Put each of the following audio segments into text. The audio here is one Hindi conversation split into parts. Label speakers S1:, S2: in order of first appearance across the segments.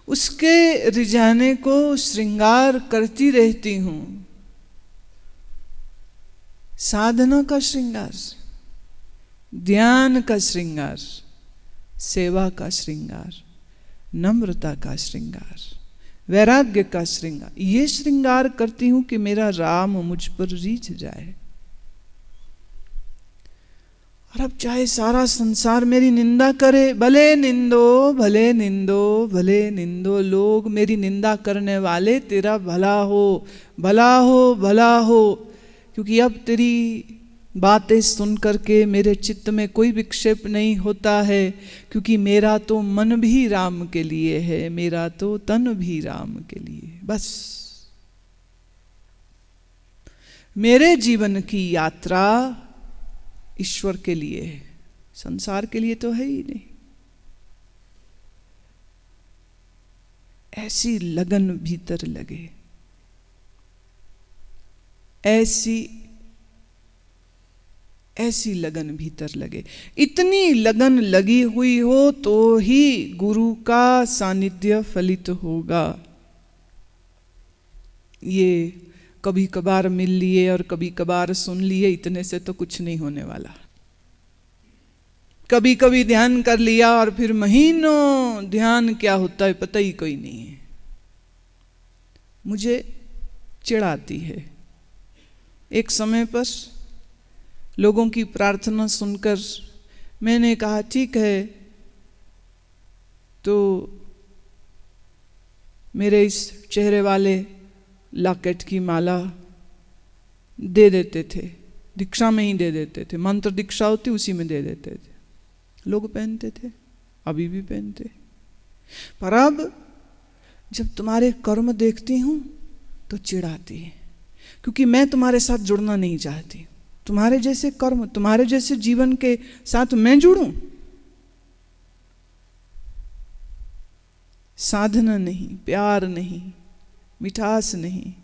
S1: उसके रिझाने को श्रृंगार करती रहती हूं। साधना का श्रृंगार, ध्यान का श्रृंगार, सेवा का श्रृंगार, नम्रता का श्रृंगार, वैराग्य का श्रृंगार, ये श्रृंगार करती हूं कि मेरा राम मुझ पर रीझ जाए। और अब चाहे सारा संसार मेरी निंदा करे, भले निंदो भले निंदो भले निंदो, लोग मेरी निंदा करने वाले, तेरा भला हो भला हो भला हो, क्योंकि अब तेरी बातें सुन करके मेरे चित्त में कोई विक्षेप नहीं होता है, क्योंकि मेरा तो मन भी राम के लिए है, मेरा तो तन भी राम के लिए। बस मेरे जीवन की यात्रा ईश्वर के लिए है, संसार के लिए तो है ही नहीं। ऐसी लगन भीतर लगे, ऐसी लगन भीतर लगे, इतनी लगन लगी हुई हो तो ही गुरु का सानिध्य फलित होगा। ये कभी कभार मिल लिए और कभी कभार सुन लिए, इतने से तो कुछ नहीं होने वाला। कभी कभी ध्यान कर लिया और फिर महीनों ध्यान क्या होता है पता ही कोई नहीं है। मुझे चिढ़ आती है। एक समय पर लोगों की प्रार्थना सुनकर मैंने कहा ठीक है, तो मेरे इस चेहरे वाले लॉकेट की माला दे देते थे, दीक्षा में ही दे देते थे, मंत्र दीक्षा होती उसी में दे देते थे, लोग पहनते थे, अभी भी पहनते। पर अब जब तुम्हारे कर्म देखती हूं तो चिढ़ आती है, क्योंकि मैं तुम्हारे साथ जुड़ना नहीं चाहती। तुम्हारे जैसे कर्म, तुम्हारे जैसे जीवन के साथ मैं जुड़ूं? साधना नहीं, प्यार नहीं, मिठास नहीं।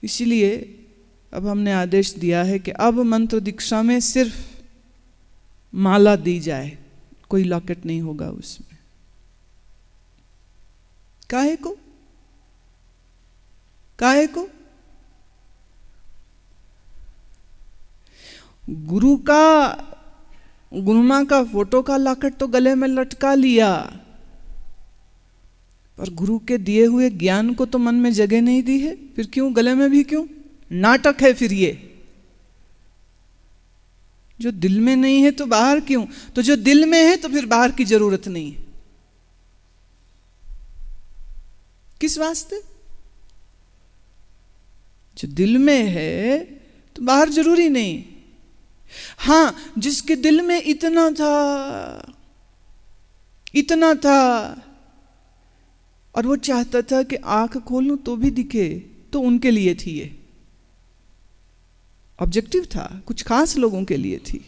S1: इसलिए अब हमने आदेश दिया है कि अब मंत्र दीक्षा में सिर्फ माला दी जाए, कोई लॉकेट नहीं होगा उसमें। काहे को? काहे को? गुरुमा का फोटो का लॉकेट तो गले में लटका लिया, पर गुरु के दिए हुए ज्ञान को तो मन में जगह नहीं दी है। फिर क्यों गले में भी? क्यों? नाटक है फिर ये। जो दिल में नहीं है तो बाहर क्यों? तो जो दिल में है तो फिर बाहर की जरूरत नहीं है। किस वास्ते? जो दिल में है तो बाहर जरूरी नहीं। हां, जिसके दिल में इतना था और वो चाहता था कि आंख खोलूं तो भी दिखे, तो उनके लिए थी ये। ऑब्जेक्टिव था, कुछ खास लोगों के लिए थी।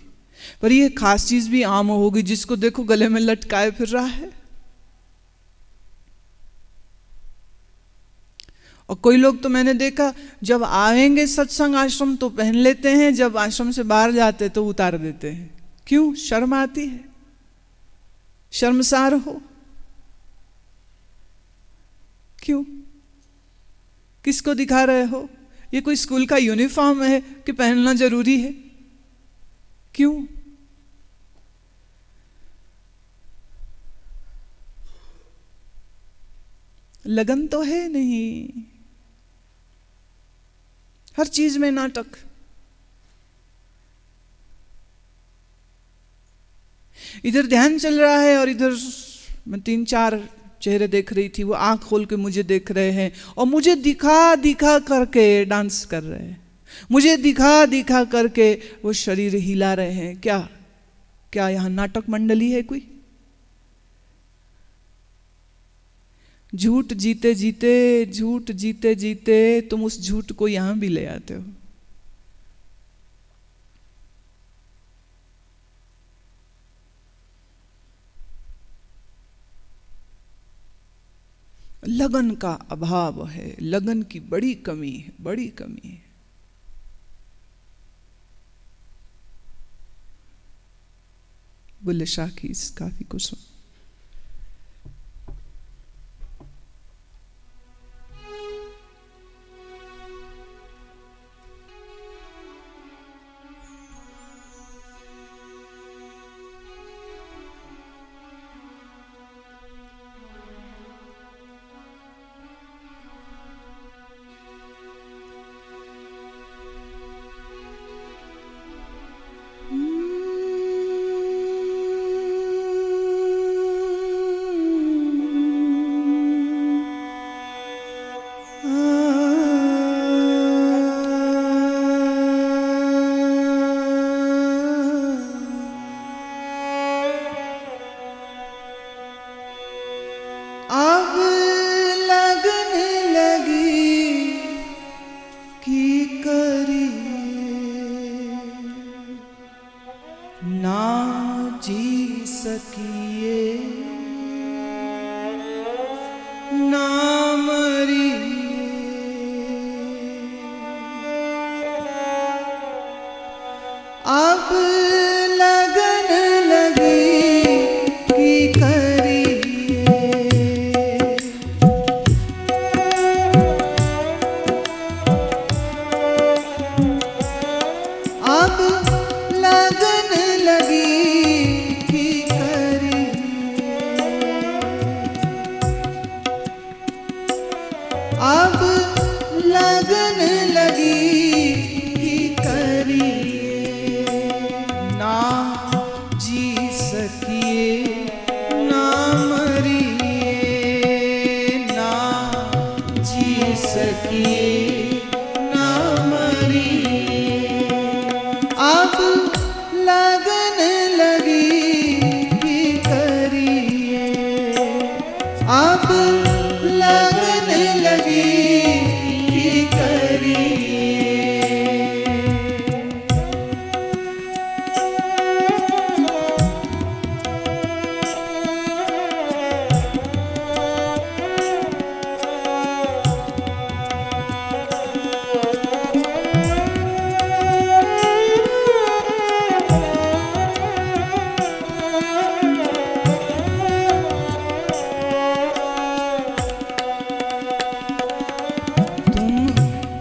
S1: पर ये खास चीज भी आम होगी, जिसको देखो गले में लटकाए फिर रहा है। और कोई लोग तो मैंने देखा, जब आएंगे सत्संग आश्रम तो पहन लेते हैं, जब आश्रम से बाहर जाते तो उतार देते हैं। क्यों? शर्म आती है, शर्मसार हो। क्यों? किसको दिखा रहे हो? ये कोई स्कूल का यूनिफॉर्म है कि पहनना जरूरी है? क्यों? लगन तो है नहीं, हर चीज में नाटक। इधर ध्यान चल रहा है और इधर मैं 3-4 चेहरे देख रही थी, वो आंख खोल के मुझे देख रहे हैं और मुझे दिखा दिखा करके डांस कर रहे हैं, मुझे दिखा दिखा करके वो शरीर हिला रहे हैं। क्या क्या यहां नाटक मंडली है कोई? झूठ जीते जीते तुम उस झूठ को यहां भी ले आते हो। लगन का अभाव है, लगन की बड़ी कमी है, बड़ी कमी है। बुल्ले शाह की इस काफी को सुन। की करिए, ना जी सकिए ना मरिए। अब लगन लगी की करिए, अब लगन लगी की करिए, अब लगन लगी की करिए, ना जी सकिए ना मरिए, ना जी सकिए ना मरिए। अब लगन लगी की करिए, अब लगन लगी की करिए।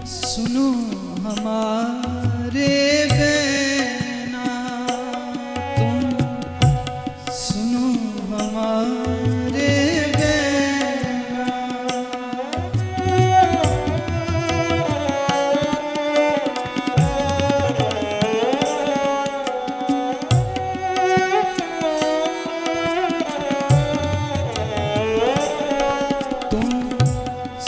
S1: सुनो हमारे बहना, तुम सुनो हमारे बहना, तुम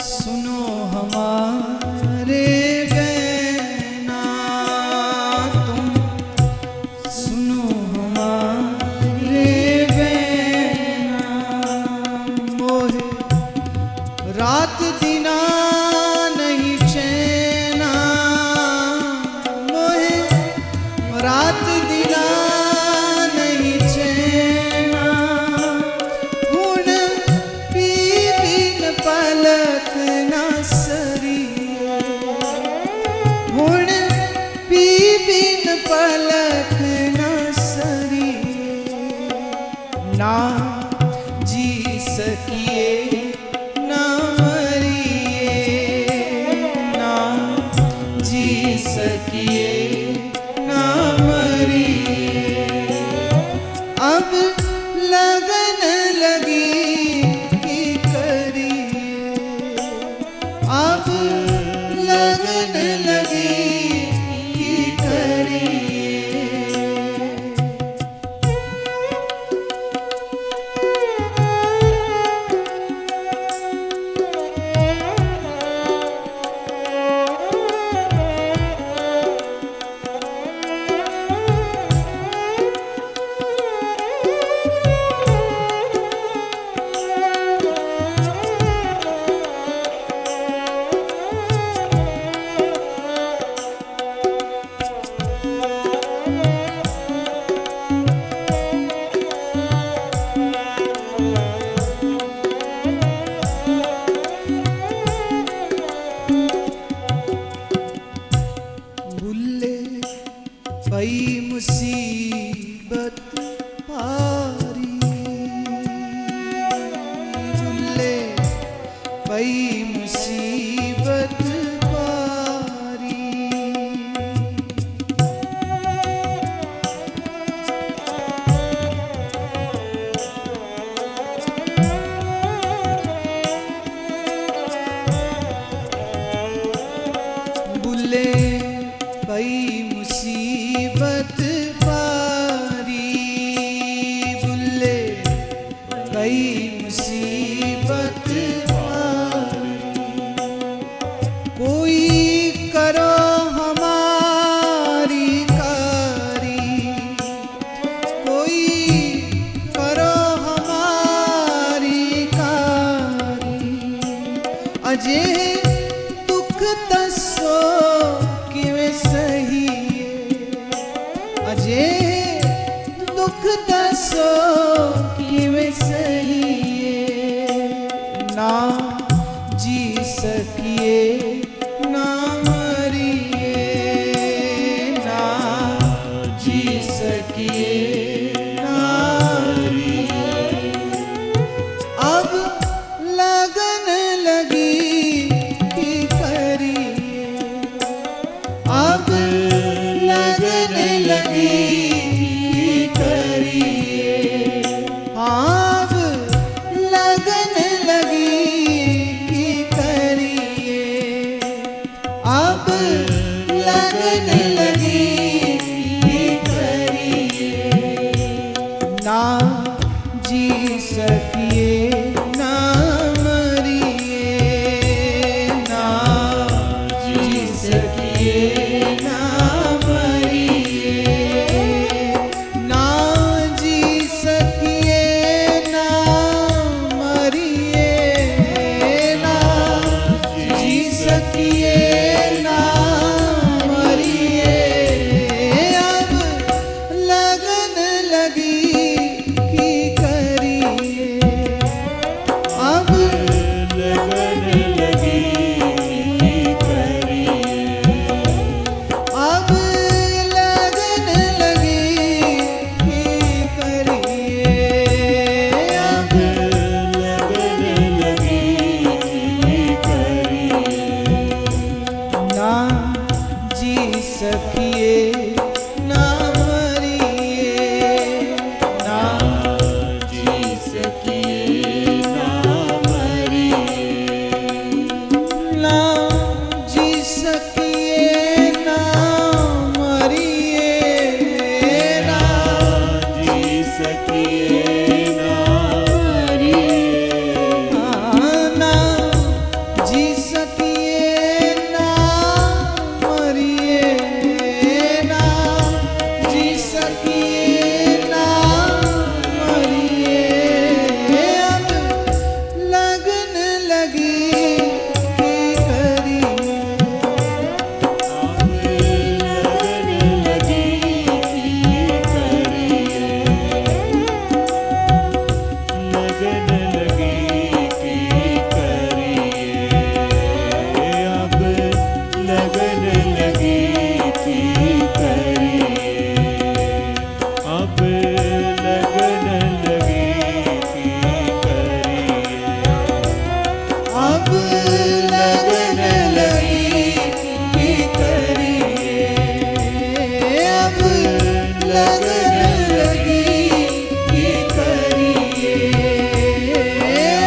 S1: सुनो हमारे बहना, तुम सुनो हमारे बहना। मोहे रात दिना नहीं चैना, मोहे रात दिना नहीं चैना, हुण पी बिन पलक ना सरिए, हुण पी बिन पलक ना सरिए, ना जी सकिए ना मरिए, ना जी सकिए ना मरिए। अब लगन लगी की करिए, अब लगन लगी की करिए। बुल्ले पई मुसीबत पारी, बुल्ले पई मुसीबत पारी, बुल्ले पई मुसीबत पारी, बुल्ले पई मुसीबत पारी। कोई करो हमारी कारी, कोई करो हमारी कारी, अजे दुख तसो ना मरिए, ना जी सकिए ना मरिए, ना जी सकिए ना मरिए, अब लगन लगी की करिए, अब लगन लगी की करिए, अब लगन लगी की करिए, अब लगन लगी की करिए, ना जी सकिए ना मरिए, ना जी सकिए ना मरिए, ना जी सकिए ना मरिए, ना जी सकिए ना मरिए, ना जी सकिए ना मरिए, ना जी सकिए ना मरिए, अब लगन लगी की करिए, अब लगन लगी की करिए, लगन लगी की करिए, अब लगन लगी की करिए, अब लगन लगी की करिए, अब लगन लगी की करिए, अब लगन लगी की करिए,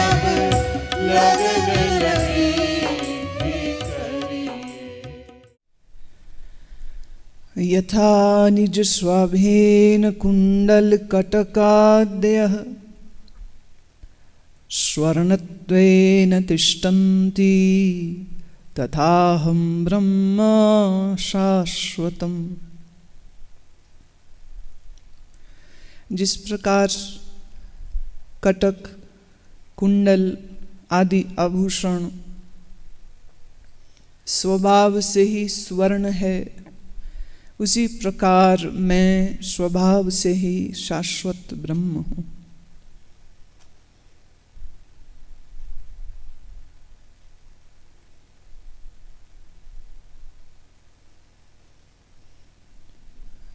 S1: अब लगन लगी की करिए। यथा निज स्वाभेन कुंडल कटकाद्यः स्वर्णत्वेन तिष्ठन्ति, तथाहं ब्रह्म शाश्वतम्। जिस प्रकार कटक, कुंडल आदि आभूषण स्वभाव से ही स्वर्ण है, उसी प्रकार मैं स्वभाव से ही शाश्वत ब्रह्म हूँ।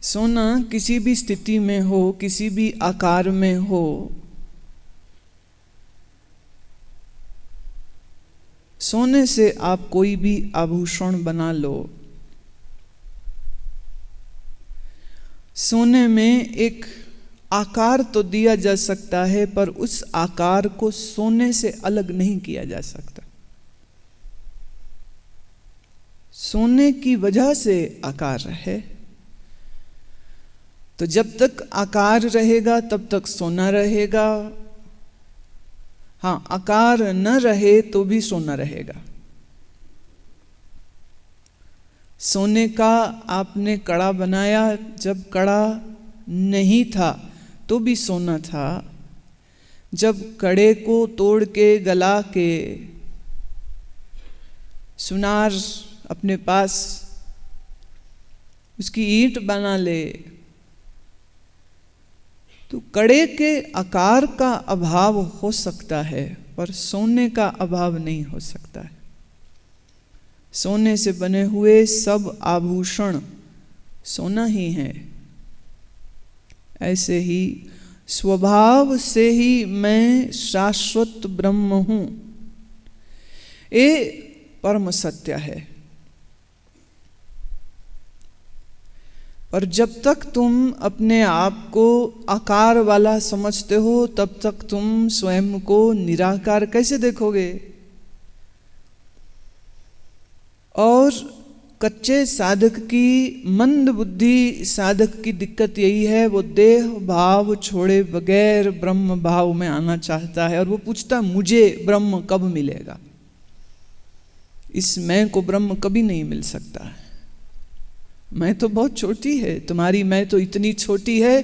S1: सोना किसी भी स्थिति में हो, किसी भी आकार में हो, सोने से आप कोई भी आभूषण बना लो, सोने में एक आकार तो दिया जा सकता है, पर उस आकार को सोने से अलग नहीं किया जा सकता। सोने की वजह से आकार है, तो जब तक आकार रहेगा तब तक सोना रहेगा। हाँ, आकार न रहे तो भी सोना रहेगा। सोने का आपने कड़ा बनाया, जब कड़ा नहीं था तो भी सोना था। जब कड़े को तोड़ के गला के सुनार अपने पास उसकी ईंट बना ले, तो कड़े के आकार का अभाव हो सकता है, पर सोने का अभाव नहीं हो सकता है। सोने से बने हुए सब आभूषण सोना ही है। ऐसे ही स्वभाव से ही मैं शाश्वत ब्रह्म हूँ, ये परम सत्य है। पर जब तक तुम अपने आप को आकार वाला समझते हो, तब तक तुम स्वयं को निराकार कैसे देखोगे? और कच्चे साधक की, मंद बुद्धि साधक की दिक्कत यही है, वो देह भाव छोड़े बगैर ब्रह्म भाव में आना चाहता है, और वो पूछता मुझे ब्रह्म कब मिलेगा। इस मैं को ब्रह्म कभी नहीं मिल सकता है। मैं तो बहुत छोटी है, तुम्हारी मैं तो इतनी छोटी है,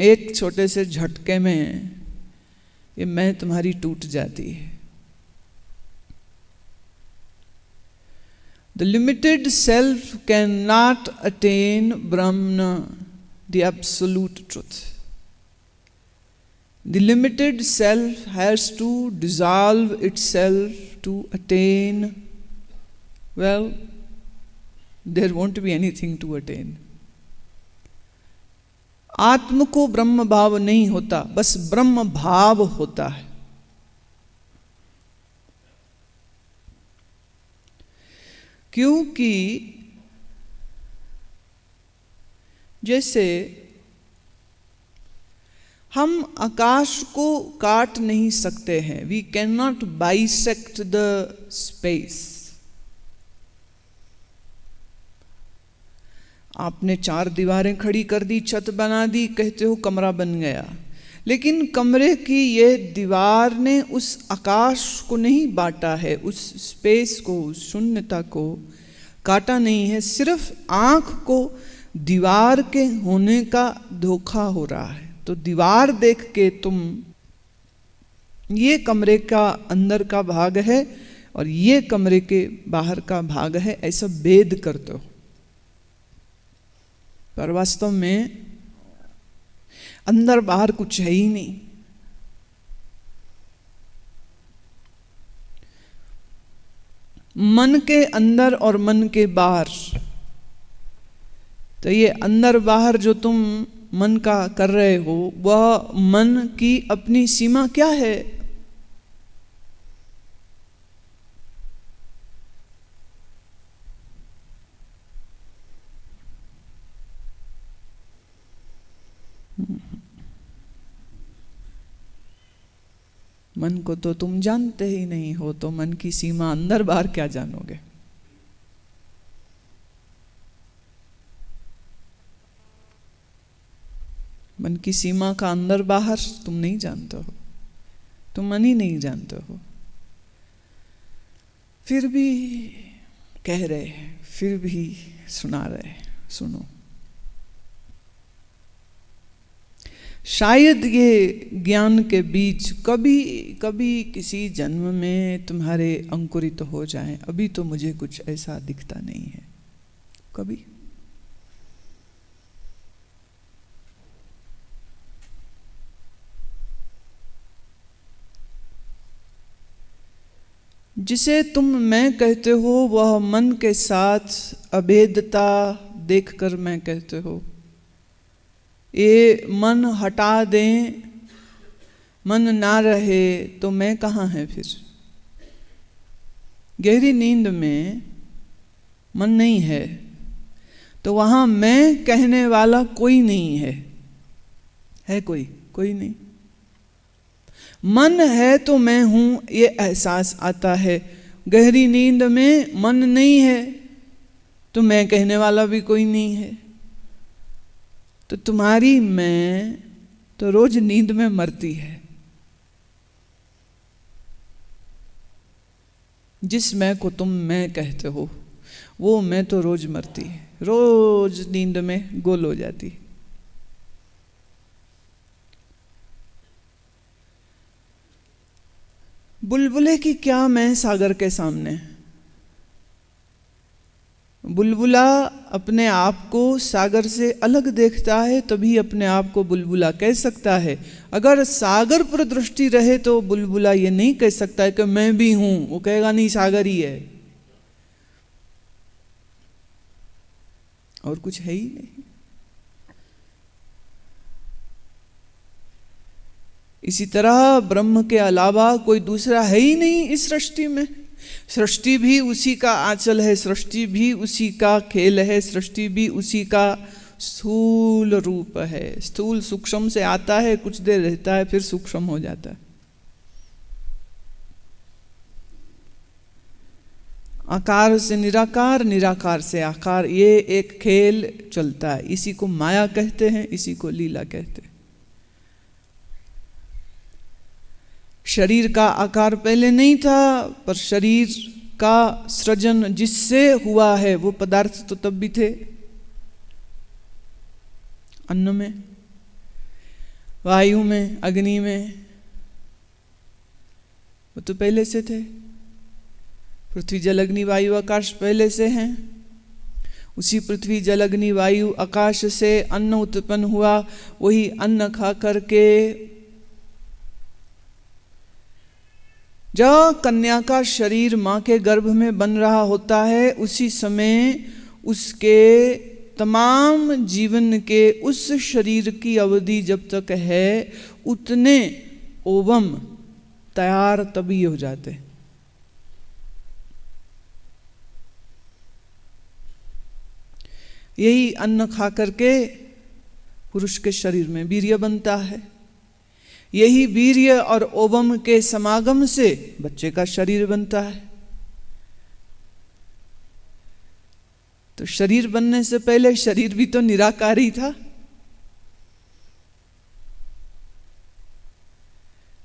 S1: एक छोटे से झटके में ये मैं तुम्हारी टूट जाती है। The limited self cannot attain Brahman, the absolute truth. The limited self has to dissolve itself to attain, well, there won't be anything to attain. आत्म को ब्रह्म भाव नहीं होता, बस ब्रह्म भाव होता है। क्योंकि जैसे हम आकाश को काट नहीं सकते हैं, we can not bisect the space. आपने 4 दीवारें खड़ी कर दी, छत बना दी, कहते हो कमरा बन गया, लेकिन कमरे की ये दीवार ने उस आकाश को नहीं बांटा है, उस स्पेस को, उस शून्यता को काटा नहीं है। सिर्फ आँख को दीवार के होने का धोखा हो रहा है। तो दीवार देख के तुम ये कमरे का अंदर का भाग है और ये कमरे के बाहर का भाग है, ऐसा भेद करते हो। पर वास्तव में अंदर बाहर कुछ है ही नहीं। मन के अंदर और मन के बाहर, तो ये अंदर बाहर जो तुम मन का कर रहे हो, वह मन की अपनी सीमा क्या है? मन को तो तुम जानते ही नहीं हो, तो मन की सीमा अंदर बाहर क्या जानोगे? मन की सीमा का अंदर बाहर तुम नहीं जानते हो, तुम मन ही नहीं जानते हो। फिर भी कह रहे हैं, फिर भी सुना रहे हैं, सुनो। शायद ये ज्ञान के बीज कभी कभी किसी जन्म में तुम्हारे अंकुरित हो जाएं। अभी तो मुझे कुछ ऐसा दिखता नहीं है। कभी जिसे तुम मैं कहते हो, वह मन के साथ अभेदता देखकर मैं कहते हो। ये मन हटा दें, मन ना रहे तो मैं कहाँ है फिर? गहरी नींद में मन नहीं है तो वहाँ मैं कहने वाला कोई नहीं है। है कोई? कोई नहीं। मन है तो मैं हूँ, ये एहसास आता है। गहरी नींद में मन नहीं है तो मैं कहने वाला भी कोई नहीं है। तो तुम्हारी मैं तो रोज नींद में मरती है। जिस मैं को तुम मैं कहते हो, वो मैं तो रोज मरती है, रोज नींद में गोल हो जाती है। बुलबुले की क्या मैं सागर के सामने? बुलबुला अपने आप को सागर से अलग देखता है, तभी अपने आप को बुलबुला कह सकता है। अगर सागर पर दृष्टि रहे तो बुलबुला ये नहीं कह सकता है कि मैं भी हूं। वो कहेगा नहीं, सागर ही है और कुछ है ही नहीं। इसी तरह ब्रह्म के अलावा कोई दूसरा है ही नहीं इस सृष्टि में। सृष्टि भी उसी का आंचल है, सृष्टि भी उसी का खेल है, सृष्टि भी उसी का स्थूल रूप है। स्थूल सूक्ष्म से आता है, कुछ देर रहता है, फिर सूक्ष्म हो जाता है। आकार से निराकार, निराकार से आकार, ये एक खेल चलता है। इसी को माया कहते हैं, इसी को लीला कहते हैं। शरीर का आकार पहले नहीं था, पर शरीर का सृजन जिससे हुआ है वो पदार्थ तो तब भी थे, अन्न में, वायु में, अग्नि में, वो तो पहले से थे। पृथ्वी जल अग्नि वायु आकाश पहले से हैं। उसी पृथ्वी जल अग्नि वायु आकाश से अन्न उत्पन्न हुआ। वही अन्न खा करके जब कन्या का शरीर माँ के गर्भ में बन रहा होता है, उसी समय उसके तमाम जीवन के उस शरीर की अवधि जब तक है उतने ओवम तैयार तभी हो जाते। यही अन्न खा करके पुरुष के शरीर में वीर्य बनता है। यही वीर्य और ओवम के समागम से बच्चे का शरीर बनता है। तो शरीर बनने से पहले शरीर भी तो निराकार ही था।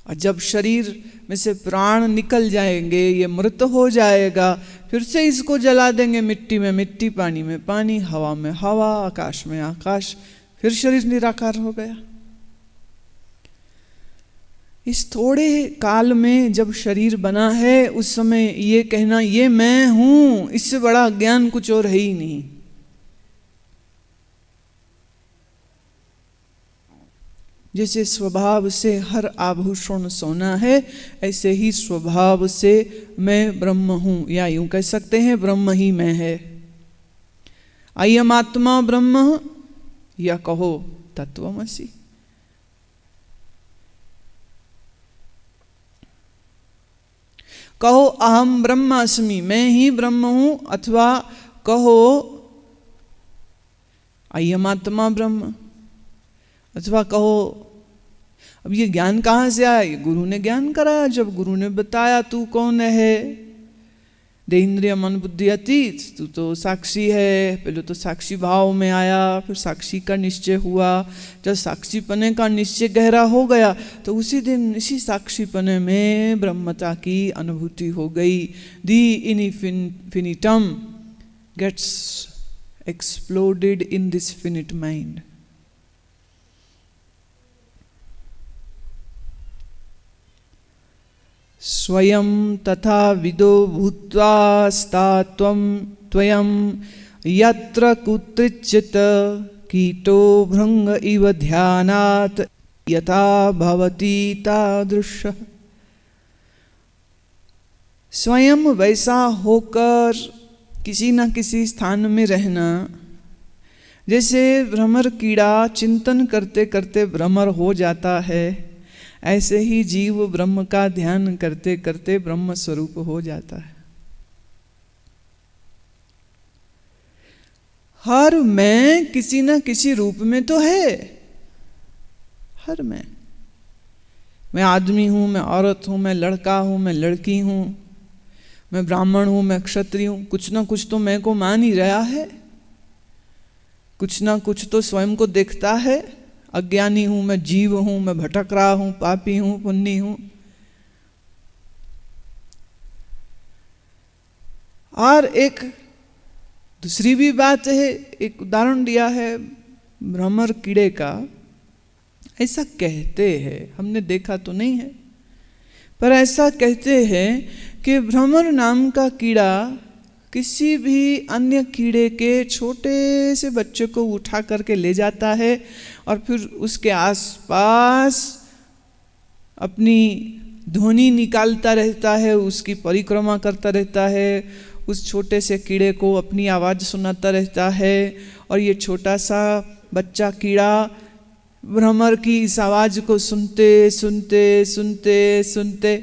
S1: और जब शरीर में से प्राण निकल जाएंगे, ये मृत हो जाएगा, फिर से इसको जला देंगे, मिट्टी में मिट्टी, पानी में पानी, हवा में हवा, आकाश में आकाश, फिर शरीर निराकार हो गया। इस थोड़े काल में जब शरीर बना है, उस समय ये कहना ये मैं हूं, इससे बड़ा ज्ञान कुछ और है ही नहीं। जैसे स्वभाव से हर आभूषण सोना है, ऐसे ही स्वभाव से मैं ब्रह्म हूं, या यूं कह सकते हैं ब्रह्म ही मैं है। अयम आत्मा ब्रह्म, या कहो तत्वमसि। कहो अहम ब्रह्मास्मि, मैं ही ब्रह्म हूं, अथवा कहो अयम आत्मा ब्रह्म, अथवा कहो। अब ये ज्ञान कहाँ से आया? ये गुरु ने ज्ञान कराया। जब गुरु ने बताया तू कौन है, देह इंद्रिय मन बुद्धि अतीत, तू तो साक्षी है। पहले तो साक्षी भाव में आया, फिर साक्षी का निश्चय हुआ। जब साक्षी पने का निश्चय गहरा हो गया तो उसी दिन इसी साक्षी पने में ब्रह्मता की अनुभूति हो गई। The infinitum gates exploded in this finite mind. स्वयं तथा विदो भूत्वा स्तात्वं त्वयं यत्र कुत्रचित् कीटो भृंग इव ध्यानात् यथा भवति तादृशः। स्वयं वैसा होकर किसी न किसी स्थान में रहना, जैसे भ्रमर कीड़ा चिंतन करते करते भ्रमर हो जाता है, ऐसे ही जीव ब्रह्म का ध्यान करते करते ब्रह्म स्वरूप हो जाता है। हर मैं किसी न किसी रूप में तो है। हर मैं आदमी हूं, मैं औरत हूं, मैं लड़का हूं, मैं लड़की हूं, मैं ब्राह्मण हूं, मैं क्षत्रिय हूं। कुछ ना कुछ तो मैं को मान ही रहा है। कुछ ना कुछ तो स्वयं को देखता है। अज्ञानी हूं, मैं जीव हूं, मैं भटक रहा हूं, पापी हूं, पुण्य हूं। और एक दूसरी भी बात है, एक उदाहरण दिया है भ्रमर कीड़े का। ऐसा कहते हैं, हमने देखा तो नहीं है, पर ऐसा कहते हैं कि भ्रमर नाम का कीड़ा किसी भी अन्य कीड़े के छोटे से बच्चे को उठा करके ले जाता है और फिर उसके आसपास अपनी ध्वनि निकालता रहता है, उसकी परिक्रमा करता रहता है, उस छोटे से कीड़े को अपनी आवाज़ सुनाता रहता है। और ये छोटा सा बच्चा कीड़ा भ्रमर की इस आवाज़ को सुनते सुनते सुनते सुनते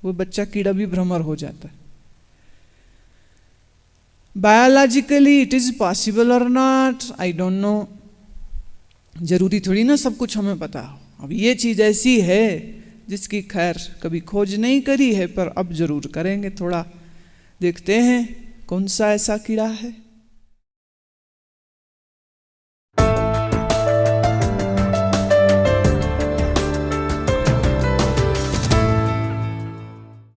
S1: वो बच्चा कीड़ा भी भ्रमर हो जाता है। बायोलॉजिकली इट इज पॉसिबल और नॉट, आई डोंट नो। जरूरी थोड़ी ना सब कुछ हमें पता हो। अब ये चीज़ ऐसी है जिसकी खैर कभी खोज नहीं करी है, पर अब जरूर करेंगे। थोड़ा देखते हैं कौन सा ऐसा कीड़ा है।